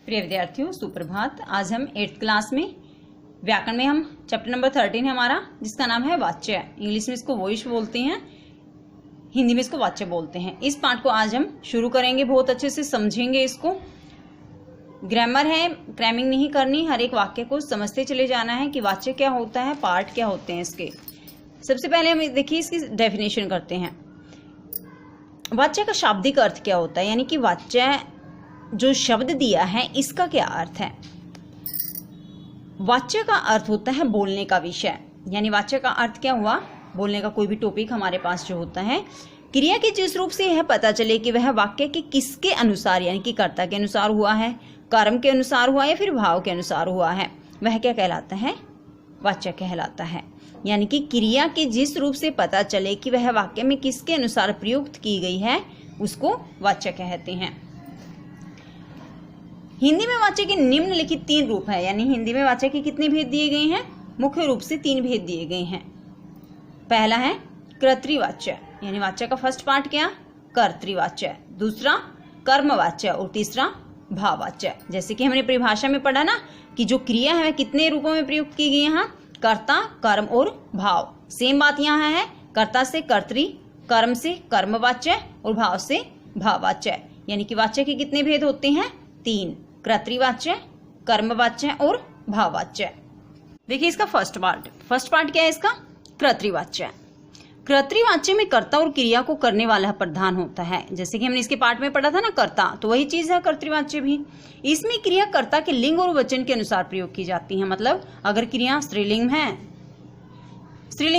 प्रिय विद्यार्थियों, सुप्रभात। आज हम 8th क्लास में व्याकरण में हम चैप्टर नंबर 13 है हमारा, जिसका नाम है वाच्य। इंग्लिश में इसको वॉइस बोलते हैं, हिंदी में इसको वाच्य बोलते हैं। इस पाठ को आज हम शुरू करेंगे, बहुत अच्छे से समझेंगे इसको। ग्रामर है, क्रैमिंग नहीं करनी, हर एक वाक्य को समझते चले जाना है कि वाच्य क्या होता है, पार्ट क्या होते हैं इसके। सबसे पहले हम देखिए इसकी डेफिनेशन करते हैं। वाच्य का शाब्दिक अर्थ क्या होता है, यानी कि वाच्य जो शब्द दिया है इसका क्या अर्थ है। वाच्य का अर्थ होता है बोलने का विषय, यानी वाच्य का अर्थ क्या हुआ, बोलने का कोई भी टॉपिक हमारे पास जो होता है। क्रिया के जिस रूप से यह पता चले कि वह वाक्य के किसके अनुसार, यानी कि कर्ता के अनुसार हुआ है, कर्म के अनुसार हुआ या फिर भाव के अनुसार हुआ है, वह क्या कहलाता है, वाच्य कहलाता है। यानी कि क्रिया के जिस रूप से पता चले कि वह वाक्य में किसके अनुसार प्रयुक्त की गई है, उसको वाच्य कहते हैं। हिंदी में वाच्य के निम्नलिखित 3 रूप है, यानी हिंदी में वाच्य के कितने भेद दिए गए हैं, मुख्य रूप से 3 भेद दिए गए हैं। पहला है कर्तृवाच्य, यानी वाच्य का फर्स्ट पार्ट क्या, कर्तृवाच्य, दूसरा कर्मवाच्य और तीसरा भाववाच्य। जैसे कि हमने परिभाषा में पढ़ा ना कि जो क्रिया है वह कितने रूपों में प्रयुक्त की गई है, यहाँ कर्ता, कर्म और भाव। सेम बात यहाँ है, कर्ता से कर्तृ, कर्म से कर्मवाच्य और भाव से भाववाच्य। यानी कि वाच्य के कितने भेद होते हैं, 3, कर्तृवाच्य, कर्मवाच्य और भाववाच्य। देखिए इसका फर्स्ट पार्ट क्या है इसका, कर्तृवाच्य। कर्तृवाच्य में कर्ता और क्रिया को करने वाला प्रधान होता है। जैसे कि हमने इसके पार्ट में पढ़ा था ना कर्ता, तो वही चीज है कर्तृवाच्य भी। इसमें क्रिया कर्ता के लिंग और वचन के अनुसार प्रयोग की जाती है। मतलब अगर क्रिया स्त्रीलिंग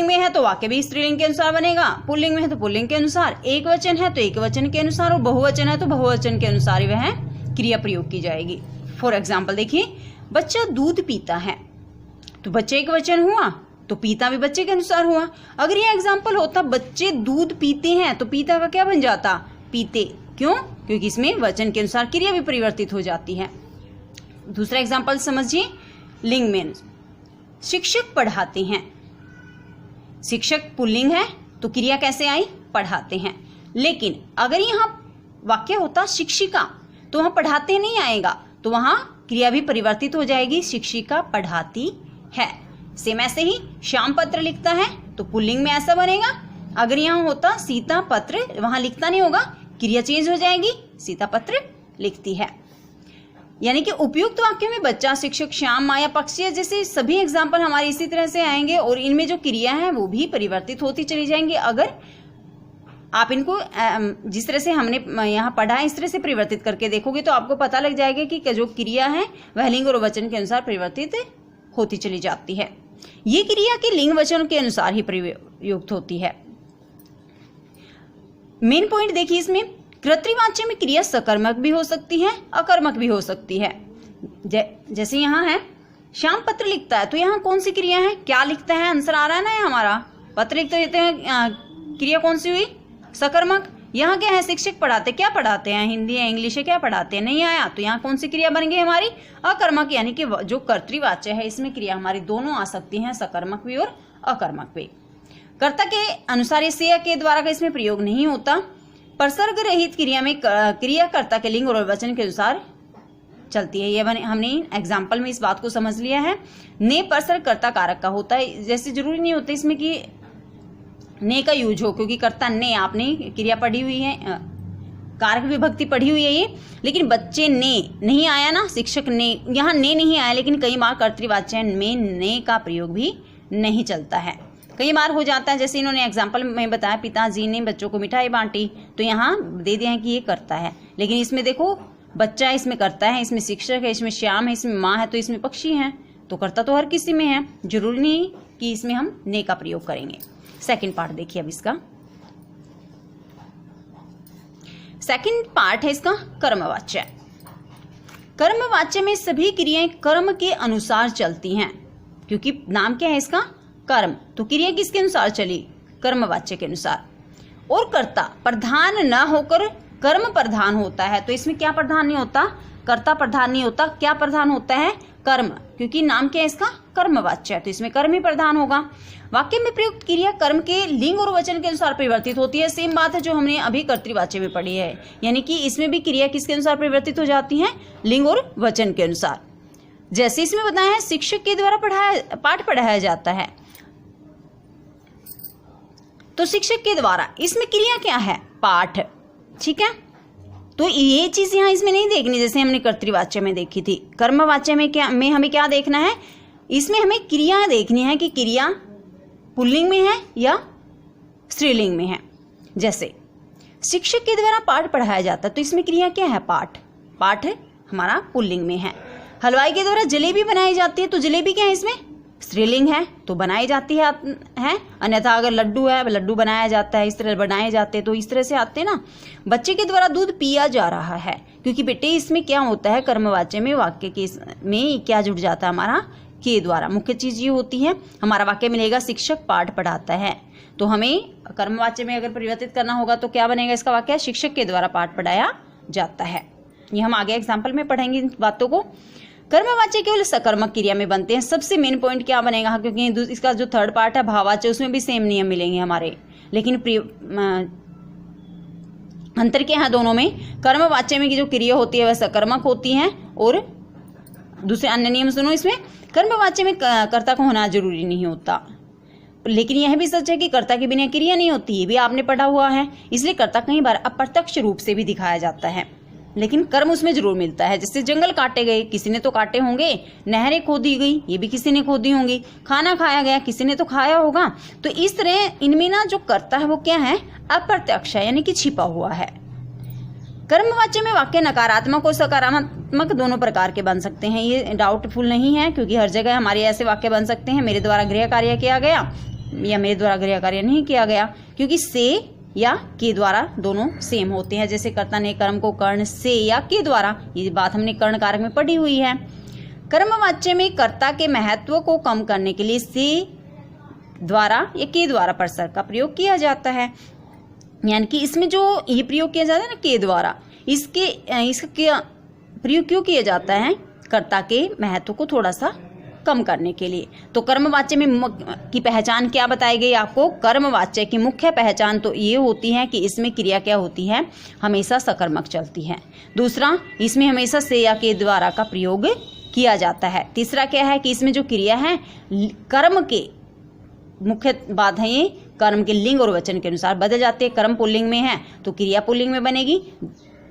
में है तो वाक्य भी स्त्रीलिंग के अनुसार बनेगा, पुल्लिंग में है तो पुल्लिंग के अनुसार, एक वचन है तो एक वचन के अनुसार और बहुवचन है तो बहुवचन के अनुसार वह क्रिया प्रयोग की जाएगी। फॉर एग्जाम्पल देखिए, बच्चा दूध पीता है तो बच्चे एक वचन हुआ तो पीता भी बच्चे के अनुसार हुआ। अगर यह एग्जाम्पल होता बच्चे दूध पीते हैं तो पीता का क्या बन जाता, पीते। क्यों, क्योंकि इसमें वचन के अनुसार क्रिया भी परिवर्तित हो जाती है। दूसरा एग्जाम्पल समझिए, लिंग में शिक्षक पढ़ाते हैं, शिक्षक पुल्लिंग है तो क्रिया कैसे आई, पढ़ाते हैं। लेकिन अगर यहाँ वाक्य होता शिक्षिका तो वहां पढ़ाते नहीं आएगा, तो वहां क्रिया भी परिवर्तित हो जाएगी, शिक्षिका पढ़ाती है। सेम ऐसे ही श्याम पत्र लिखता है तो पुल्लिंग में ऐसा बनेगा। अगर यहाँ होता सीता पत्र, वहां लिखता नहीं होगा, क्रिया चेंज हो जाएगी, सीता पत्र लिखती है। यानी कि उपयुक्त वाक्य में बच्चा, शिक्षक, श्याम, माया, पक्षी जैसे सभी एग्जाम्पल हमारे इसी तरह से आएंगे और इनमें जो क्रिया है वो भी परिवर्तित होती चली जाएंगी। अगर आप इनको जिस तरह से हमने यहाँ पढ़ा है इस तरह से परिवर्तित करके देखोगे तो आपको पता लग जाएगा कि जो क्रिया है वह लिंग और वचन के अनुसार परिवर्तित होती चली जाती है। ये क्रिया के लिंग वचन के अनुसार ही प्रयुक्त होती है। मेन पॉइंट देखिए इसमें, कर्तृवाच्य में क्रिया सकर्मक भी हो सकती है, अकर्मक भी हो सकती है। जैसे यहाँ है श्याम पत्र लिखता है तो यहाँ कौन सी क्रिया है, क्या लिखता है, आंसर आ रहा है ना, हमारा पत्र लिखते रहते हैं, क्रिया कौन सी हुई, सकर्मक। यहाँ क्या है, शिक्षक पढ़ाते, क्या पढ़ाते हैं, हिंदी या इंग्लिश है, क्या पढ़ाते हैं, नहीं आया तो यहाँ कौन सी क्रिया बन गई हमारी, अकर्मक। यानी कि जो कर्तृवाच्य है इसमें क्रिया हमारी दोनों आ सकती हैं, सकर्मक भी और अकर्मक भी। कर्ता के अनुसार से के द्वारा का इसमें प्रयोग नहीं होता। प्रसर्ग रहित क्रिया में क्रिया कर्ता के लिंग और वचन के अनुसार चलती है। ये हमने एग्जाम्पल में इस बात को समझ लिया है। ने प्रसर्ग कर्ता कारक का होता है, जैसे जरूरी नहीं होता इसमें कि ने का यूज हो, क्योंकि कर्ता ने, आपने क्रिया पढ़ी हुई है, कारक विभक्ति पढ़ी हुई है ये, लेकिन बच्चे ने नहीं आया ना, शिक्षक ने, यहाँ ने नहीं आया, लेकिन कई बार कर्तृवाच्य में ने का प्रयोग भी नहीं चलता है, कई बार हो जाता है। जैसे इन्होंने एग्जाम्पल में बताया, पिताजी ने बच्चों को मिठाई बांटी, तो यहाँ दे दिया है कि ये करता है, लेकिन इसमें देखो बच्चा इसमें करता है, इसमें शिक्षक है, इसमें श्याम है, इसमें माँ है, तो इसमें पक्षी है, तो करता तो हर किसी में है, जरूरी नहीं कि इसमें हम ने का प्रयोग करेंगे। सेकंड पार्ट देखिए अब इसका, सेकंड पार्ट है इसका कर्मवाच्य। कर्मवाच्य में सभी क्रियाएं कर्म के अनुसार चलती हैं, क्योंकि नाम क्या है इसका, कर्म, तो क्रिया किसके अनुसार चली, कर्मवाच्य के अनुसार। और कर्ता प्रधान न होकर कर्म प्रधान होता है, तो इसमें क्या प्रधान नहीं होता, कर्ता प्रधान नहीं होता, क्या प्रधान होता है? कर्म, क्योंकि नाम क्या है इसका? कर्मवाच्य है, तो इसमें कर्म ही प्रधान होगा। वाक्य में प्रयुक्त क्रिया कर्म के लिंग और वचन के अनुसार परिवर्तित होती है। सेम बात है जो हमने अभी कर्तृवाच्य में पढ़ी है, यानी कि इसमें भी क्रिया किसके अनुसार परिवर्तित हो जाती है? लिंग और वचन के अनुसार। जैसे इसमें बताया है शिक्षक के द्वारा पाठ पढ़ाया जाता है, तो शिक्षक के द्वारा, इसमें क्रिया क्या है? पाठ। ठीक है, तो ये चीज यहाँ इसमें नहीं देखनी जैसे हमने कर्तृवाच्य में देखी थी। कर्मवाच्य में हमें क्या देखना है? इसमें हमें क्रिया देखनी है कि क्रिया पुल्लिंग में है या स्त्रीलिंग में है। जैसे शिक्षक के द्वारा पाठ पढ़ाया जाता है, तो इसमें क्रिया क्या है? पाठ। पाठ हमारा पुल्लिंग में है। हलवाई के द्वारा जलेबी बनाई जाती है, तो जलेबी क्या है? इसमें स्त्रीलिंग है, तो बनाई जाती है। अन्यथा अगर लड्डू है, लड्डू बनाया जाता है, इस तरह बनाए जाते हैं, तो इस तरह से आते हैं ना। बच्चे के द्वारा दूध पिया जा रहा है, क्योंकि बेटे इसमें क्या होता है? कर्मवाच्य में वाक्य के में क्या जुड़ जाता है? हमारा के द्वारा। मुख्य चीज ये होती है, हमारा वाक्य मिलेगा शिक्षक पाठ पढ़ाता है, तो हमें कर्मवाच्य में अगर परिवर्तित करना होगा तो क्या बनेगा इसका वाक्य? शिक्षक के द्वारा पाठ पढ़ाया जाता है। ये हम आगे एग्जाम्पल में पढ़ेंगे इन बातों को। कर्मवाच्य केवल सकर्मक क्रिया में बनते हैं। सबसे मेन पॉइंट क्या बनेगा? क्योंकि इसका जो थर्ड पार्ट है भाववाच्य, उसमें भी सेम नियम मिलेंगे हमारे, लेकिन अंतर क्या है दोनों में? कर्मवाच्य में की जो क्रिया होती है वह सकर्मक होती है, और दूसरे अन्य नियम सुनो इसमें। कर्मवाच्य में कर्ता को होना जरूरी नहीं होता, लेकिन यह भी सच है कि कर्ता के बिना क्रिया नहीं होती, ये भी आपने पढ़ा हुआ है। इसलिए कर्ता कई बार अप्रत्यक्ष रूप से भी दिखाया जाता है, लेकिन कर्म उसमें जरूर मिलता है। जैसे जंगल काटे गए, किसी ने तो काटे होंगे। नहरें खोदी गई, ये भी किसी ने खोदी होंगी। खाना खाया गया, किसी ने तो खाया होगा। तो इस तरह इनमें ना जो कर्ता है वो क्या है? अप्रत्यक्ष है, यानी कि छिपा हुआ है। कर्मवाच्य में वाक्य नकारात्मक और सकारात्मक दोनों प्रकार के बन सकते हैं। ये डाउटफुल नहीं है, क्योंकि हर जगह हमारे ऐसे वाक्य बन सकते हैं, मेरे द्वारा गृह कार्य किया गया या मेरे द्वारा गृह कार्य नहीं किया गया, क्योंकि से या के द्वारा दोनों सेम होते हैं। जैसे कर्ता ने कर्म को कर्ण से या के द्वारा, ये बात हमने कर्ण कारक में पढ़ी हुई है। कर्मवाच्य में कर्ता के महत्व को कम करने के लिए से द्वारा या के द्वारा प्रसर्ग का प्रयोग किया जाता है, यानी कि इसमें जो ये प्रयोग किया जाता है ना के द्वारा, इसका प्रयोग क्यों किया जाता है? कर्ता के महत्व को थोड़ा सा कम करने के लिए। तो कर्मवाच्य में की पहचान क्या बताई गई आपको? कर्मवाच्य की मुख्य पहचान तो ये होती है कि इसमें क्रिया क्या होती है? हमेशा सकर्मक चलती है। दूसरा, इसमें हमेशा से या के द्वारा का प्रयोग किया जाता है। तीसरा क्या है कि इसमें जो क्रिया है कर्म के, मुख्य बात है ये, कर्म के लिंग और वचन के अनुसार बदल जाते हैं। कर्म पुल्लिंग में है तो क्रिया पुल्लिंग में बनेगी।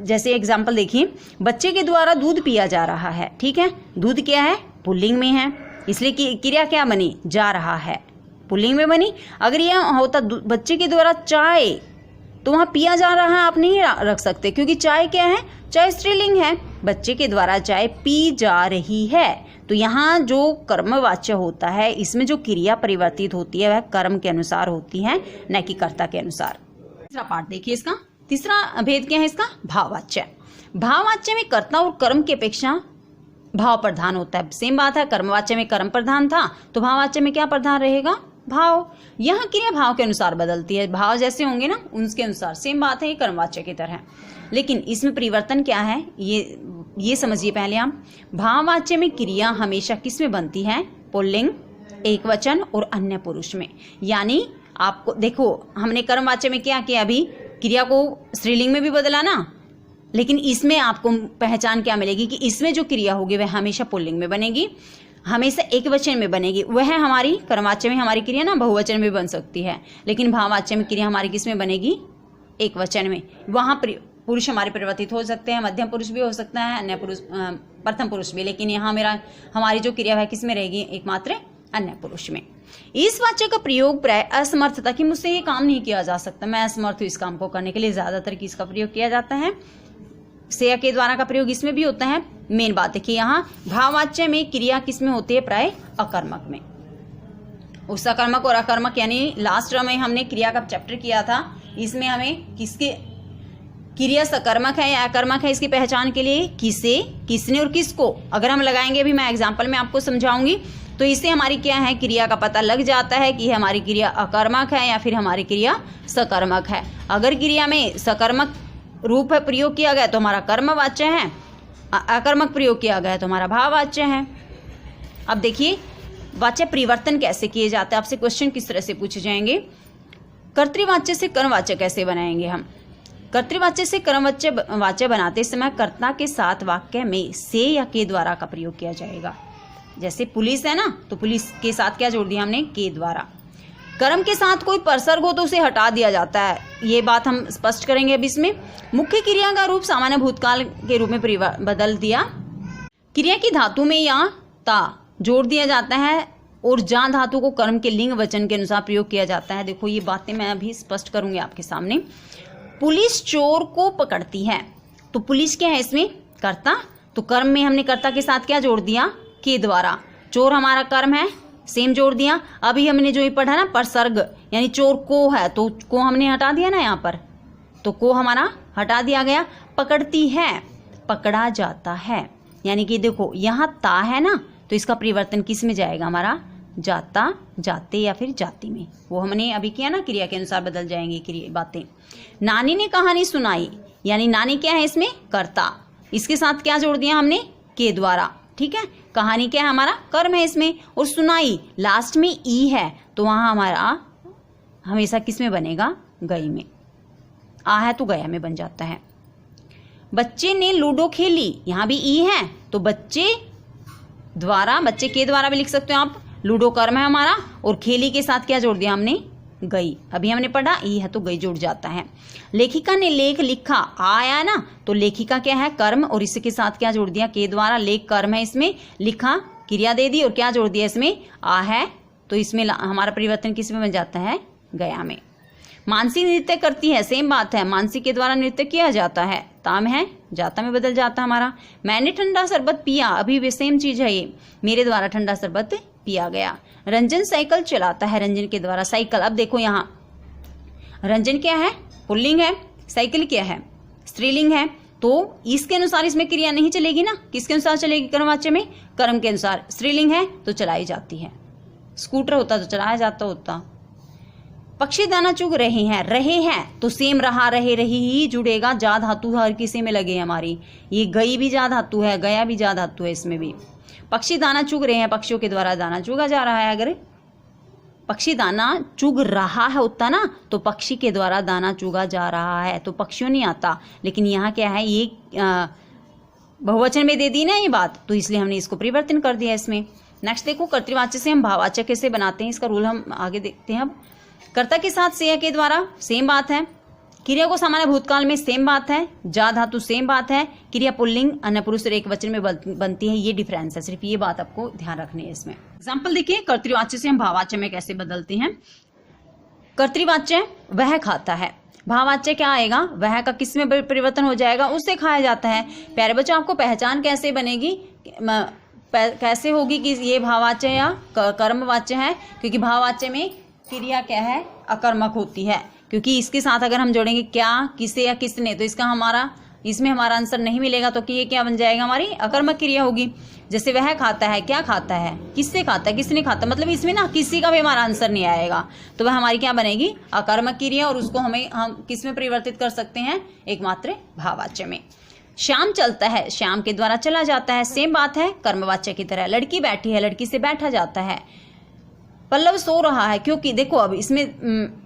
जैसे एग्जाम्पल देखिए, बच्चे के द्वारा दूध पिया जा रहा है, ठीक है, दूध क्या है? पुल्लिंग में है, इसलिए कि क्रिया क्या बनी? जा रहा है, पुल्लिंग में बनी। अगर यह होता बच्चे के द्वारा चाय, तो वहां पिया जा रहा है आप नहीं रख सकते, क्योंकि चाय क्या है? चाय स्त्रीलिंग है। बच्चे के द्वारा चाय पी जा रही है, तो यहाँ जो कर्मवाच्य होता है इसमें जो क्रिया परिवर्तित होती है वह कर्म के अनुसार होती है, न कि कर्ता के अनुसार। तीसरा पार्ट देखिए इसका। तीसरा भेद क्या है इसका? भाववाच्य। भाववाच्य में कर्ता और कर्म की अपेक्षा भाव प्रधान होता है। सेम बात है, कर्मवाच्य में कर्म प्रधान था, तो भाववाच्य में क्या प्रधान रहेगा? भाव। यहाँ क्रिया भाव के अनुसार बदलती है, भाव जैसे होंगे ना उनके अनुसार। सेम बात है ये कर्मवाच्य की तरह, लेकिन इसमें परिवर्तन क्या है ये समझिए पहले आप। भाववाच्य में क्रिया हमेशा किस में बनती है? पुल्लिंग, एक वचन और अन्य पुरुष में। यानी आपको देखो, हमने कर्मवाच्य में क्या किया? अभी क्रिया को स्त्रीलिंग में भी बदला ना, लेकिन इसमें आपको पहचान क्या मिलेगी कि इसमें जो क्रिया होगी वह हमेशा पुल्लिंग में बनेगी, हमेशा एक वचन में बनेगी। वह हमारी कर्मवाच्य में हमारी क्रिया ना बहुवचन में बन सकती है, लेकिन भाववाच्य में क्रिया हमारी किस में बनेगी? एक वचन में। वहां पुरुष हमारे परिवर्तित हो सकते हैं, मध्यम पुरुष भी हो सकता है, अन्य पुरुष, प्रथम पुरुष भी, लेकिन यहाँ हमारी जो क्रिया है किस में रहेगी? एकमात्र अन्य पुरुष में। इस वाच्य का प्रयोग प्राय असमर्थता कि मुझसे ये काम नहीं किया जा सकता, मैं असमर्थ हूँ इस काम को करने के लिए, ज्यादातर किसका प्रयोग किया जाता है? से के द्वारा का प्रयोग इसमें भी होता है। मेन बात है कि यहाँ भाववाच्य में क्रिया किसमें होती है? प्राय अकर्मक में। उस अकर्मक और अकर्मक, यानी लास्ट में हमने क्रिया का चैप्टर किया था, इसमें हमें किसके क्रिया सकर्मक है या अकर्मक है इसकी पहचान के लिए किसे, किसने और किसको अगर हम लगाएंगे, अभी मैं एग्जाम्पल में आपको समझाऊंगी, तो इससे हमारी क्या है? क्रिया का पता लग जाता है कि हमारी क्रिया अकर्मक है या फिर हमारी क्रिया सकर्मक है। अगर क्रिया में सकर्मक रूप है प्रयोग किया गया तो हमारा कर्मवाच्य है, अकर्मक प्रयोग किया गया तो हमारा भाववाच्य है। अब देखिए वाच्य परिवर्तन कैसे किए जाते हैं, आपसे क्वेश्चन किस तरह से पूछे जाएंगे। कर्तृवाच्य से कर्मवाच्य कैसे बनाएंगे हम। कर्तृवाच्य से कर्मवाच्य बनाते समय कर्ता के साथ वाक्य में से या के द्वारा का प्रयोग किया जाएगा। जैसे पुलिस है ना, तो पुलिस के साथ क्या जोड़ दिया हमने, के द्वारा। कर्म के साथ कोई परसर्ग हो तो उसे हटा दिया जाता है, ये बात हम स्पष्ट करेंगे अब इसमें। मुख्य क्रिया का रूप सामान्य भूतकाल के रूप में बदल दिया। क्रिया की धातु में या ता जोड़ दिया जाता है और जा धातु को कर्म के लिंग वचन के अनुसार प्रयोग किया जाता है। देखो ये बातें मैं अभी स्पष्ट करूंगी आपके सामने। पुलिस चोर को पकड़ती है, तो पुलिस क्या है इसमें, कर्ता। तो कर्म में हमने कर्ता के साथ क्या जोड़ दिया, के द्वारा। चोर हमारा कर्म है, सेम जोड़ दिया। अभी हमने जो ये पढ़ा ना परसर्ग, यानी चोर को है तो को हमने हटा दिया ना यहाँ पर, तो को हमारा हटा दिया गया। पकड़ती है, पकड़ा जाता है, यानी कि देखो यहाँ ता है ना, तो इसका परिवर्तन किस में जाएगा हमारा, जाता, जाते या फिर जाति में। वो हमने अभी किया ना, क्रिया के अनुसार बदल जाएंगी क्रिया बातें। नानी ने कहानी सुनाई, यानी नानी क्या है इसमें, कर्ता। इसके साथ क्या जोड़ दिया हमने, के द्वारा। ठीक है, कहानी क्या है हमारा, कर्म है इसमें। और सुनाई लास्ट में ई है, तो वहां हमारा हमेशा किस में बनेगा, गई में। आ है तो गया में बन जाता है। बच्चे ने लूडो खेली, यहां भी ई है तो बच्चे द्वारा, बच्चे के द्वारा भी लिख सकते हो आप। लूडो कर्म है हमारा और खेली के साथ क्या जोड़ दिया हमने, गई। अभी हमने पढ़ा ई है तो गई जुड़ जाता है। लेखिका ने लेख लिखा, आया ना, तो लेखिका क्या है, कर्म, और इसके साथ क्या जोड़ दिया, के द्वारा। लेख कर्म है इसमें, लिखा क्रिया दे दी और क्या जोड़ दिया इसमें, आ है, तो इसमें हमारा परिवर्तन किस में बन जाता है, गया में। मानसी नृत्य करती है, सेम बात है, मानसी के द्वारा नृत्य किया जाता है, ताम है जाता में बदल जाता हमारा। मैंने ठंडा शरबत पिया, अभी भी सेम चीज है ये, मेरे द्वारा ठंडा शरबत पिया गया। रंजन साइकिल चलाता है, रंजन के द्वारा साइकिल। अब देखो यहाँ रंजन क्या है, पुल्लिंग है, साइकिल क्या है, स्त्रीलिंग है, तो इसके अनुसार इसमें क्रिया नहीं चलेगी ना। किसके अनुसार चलेगी, कर्मवाच्य में, कर्म के अनुसार। स्त्रीलिंग है तो चलाई जाती है, स्कूटर होता तो चलाया जाता होता। पक्षी दाना चुग रहे हैं तो सेम रहा, रहे, रही ही जुड़ेगा। जा धातु हर किसी में लगे हमारी, ये गई भी जा धातु है, गया भी जा धातु है इसमें भी। पक्षी दाना चुग रहे हैं, पक्षियों के द्वारा दाना चुगा जा रहा है। अगर पक्षी दाना चुग रहा है होता ना, तो पक्षी के द्वारा दाना चुगा जा रहा है, तो पक्षियों नहीं आता। लेकिन यहाँ क्या है, ये बहुवचन में दे दी ना ये बात, तो इसलिए हमने इसको परिवर्तन कर दिया इसमें। नेक्स्ट देखो, कर्तृवाच्य से हम भाववाच्य कैसे बनाते हैं, इसका रूल हम आगे देखते हैं। अब कर्ता के साथ से के द्वारा सेम बात है। क्रिया को सामान्य भूतकाल में सेम बात है। जा धातु सेम बात है। क्रिया पुल्लिंग अन्य पुरुष और एक वचन में बनती है, ये डिफरेंस है, सिर्फ ये बात आपको ध्यान रखनी है इसमें। एग्जाम्पल देखिए, कर्तृवाच्य से हम भाववाच्य में कैसे बदलते हैं। कर्तृवाच्य वह खाता है, भाववाच्य क्या आएगा, वह का किस में परिवर्तन हो जाएगा, उससे खाया जाता है। प्यारे बच्चों, आपको पहचान कैसे बनेगी, कैसे होगी कि ये भाववाच्य या कर्मवाच्य है, क्योंकि भाववाच्य में क्रिया क्या है, अकर्मक होती है। क्योंकि इसके साथ अगर हम जोड़ेंगे क्या, किसे या किसने, तो इसमें हमारा आंसर नहीं मिलेगा, तो कि ये क्या बन जाएगा, हमारी अकर्मक क्रिया होगी। जैसे वह खाता है, क्या खाता है, किससे खाता है, किसने खाता, मतलब इसमें ना किसी का भी हमारा आंसर नहीं आएगा, तो वह हमारी क्या बनेगी, अकर्मक क्रिया। और उसको हम किस में परिवर्तित कर सकते हैं, एकमात्र भाववाच्य में। श्याम चलता है, श्याम के द्वारा चला जाता है, सेम बात है, कर्मवाच्य की तरह। लड़की बैठी है, लड़की से बैठा जाता है। पल्लव सो रहा है, क्योंकि देखो अब इसमें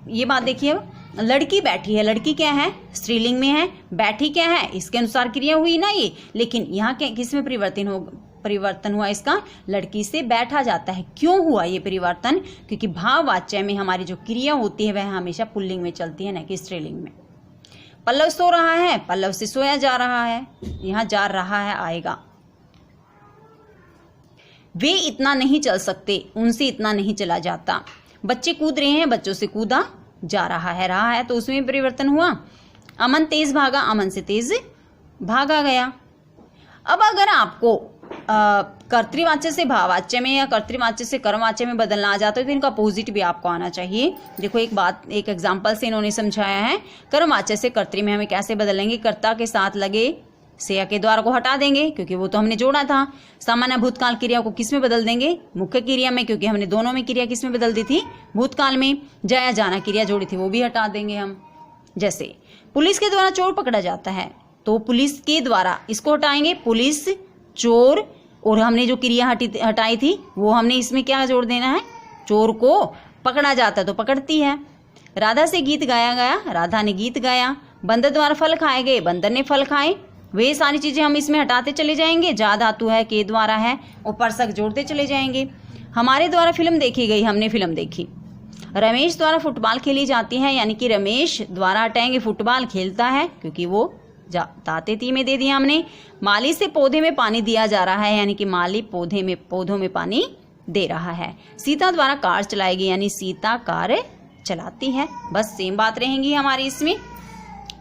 ये बात देखिए, लड़की बैठी है, लड़की क्या है, स्त्रीलिंग में है, बैठी क्या है, इसके अनुसार क्रिया हुई ना ये। लेकिन यहाँ क्या किस में परिवर्तन हुआ इसका, लड़की से बैठा जाता है। क्यों हुआ ये परिवर्तन, क्योंकि भाववाच्य में हमारी जो क्रिया होती है वह हमेशा पुल्लिंग में चलती है, न कि स्त्रीलिंग में। पल्लव सो रहा है, पल्लव से सोया जा रहा है, यहाँ जा रहा है आएगा। वे इतना नहीं चल सकते, उनसे इतना नहीं चला जाता। बच्चे कूद रहे हैं, बच्चों से कूदा जा रहा है, तो उसमें परिवर्तन हुआ। अमन तेज भागा, अमन से तेज भागा गया। अब अगर आपको कर्तृवाच्य से भाववाच्य में या कर्तृवाच्य से कर्मवाच्य में बदलना आ जाता है, तो इनका अपोजिट भी आपको आना चाहिए। देखो एक एग्जाम्पल से इन्होंने समझाया है। कर्मवाच्य से कर्तृ में हमें कैसे बदलेंगे, कर्ता के साथ लगे से के द्वारा को हटा देंगे, क्योंकि वो तो हमने जोड़ा था। सामान्य भूतकाल क्रिया को किस में बदल देंगे, मुख्य क्रिया में, क्योंकि हमने दोनों में क्रिया किस में बदल दी थी, भूतकाल में। जाया जाना क्रिया जोड़ी थी, वो भी हटा देंगे हम। जैसे पुलिस के द्वारा चोर पकड़ा जाता है, तो पुलिस के द्वारा इसको हटाएंगे, पुलिस, चोर, और हमने जो क्रिया हटाई थी वो हमने इसमें क्या जोड़ देना है, चोर को पकड़ा जाता तो पकड़ती है। राधा से गीत गाया गया, राधा ने गीत गाया। बंदर द्वारा फल खाए गए, बंदर ने फल खाए। वे सारी चीजें हम इसमें हटाते चले जाएंगे। जा धातु है, के द्वारा है, और परसक जोड़ते चले जाएंगे। हमारे द्वारा फिल्म देखी गई, हमने फिल्म देखी। रमेश द्वारा फुटबॉल खेली जाती है, यानी कि रमेश द्वारा हटाएंगे, फुटबॉल खेलता है, क्योंकि वो ताते ती में दे दिया हमने। माली से पौधे में पानी दिया जा रहा है, यानी कि माली पौधों में पानी दे रहा है। सीता द्वारा कार चलाएगी, यानी सीता कार चलाती है। बस सेम बात रहेंगी हमारी इसमें।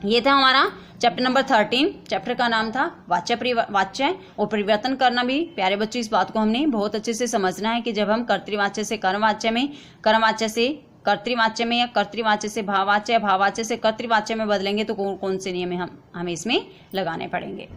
ये था हमारा चैप्टर नंबर 13। चैप्टर का नाम था वाच्य और परिवर्तन करना। भी प्यारे बच्चों, इस बात को हमने बहुत अच्छे से समझना है कि जब हम कर्तृवाच्य से कर्मवाच्य में, कर्मवाच्य से कर्तृवाच्य में, या कर्तृवाच्य से भाववाच्य, या भाववाच्य से कर्तृवाच्य में बदलेंगे तो कौन से नियम हमें इसमें लगाने पड़ेंगे।